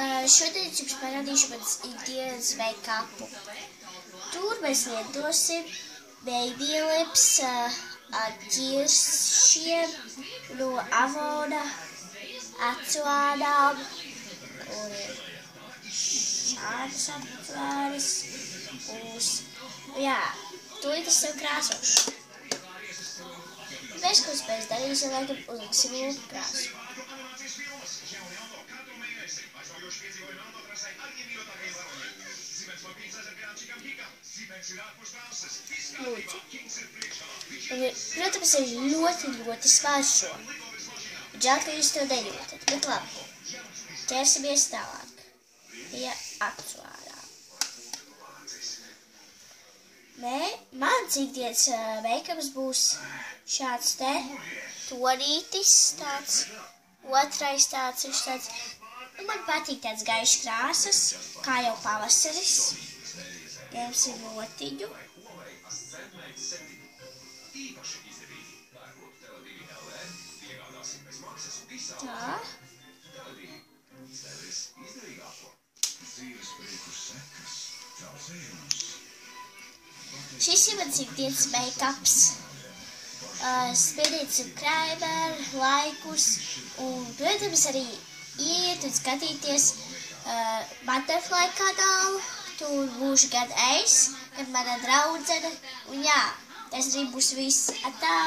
Šodien es jums parādīšu manas ikdienas make-upu. Tur mēs lietosim baby lips ar ķiršiem no Avona, acuārām un šādas acuāras uz... Jā, tūlīt es sev krāsošu. Mēs, ko es pēc darīsim, laikam uzliksim lūpu krāsu. Lūdzu. Protams, ir ļoti svāršo. Žēl, ka jūs to nejūtat, bet labi. Ķersimies tālāk pie acuārām. Mans ikdienas make-ups būs šāds te tonītis, tāds, otrais tāds, viņš tāds. Man patīk tāds gaišs krāsas, kā jau pavasaris. Ņemsim notiņu. Tā. Šis ir mans ikdienas make-ups. Spiedīsim krēmeru, laikus un, protams, arī iet un skatīties Butterfly kanālu. Tur būšu gan es, gan mana draudzene. Un jā, tas arī būs viss. Atā!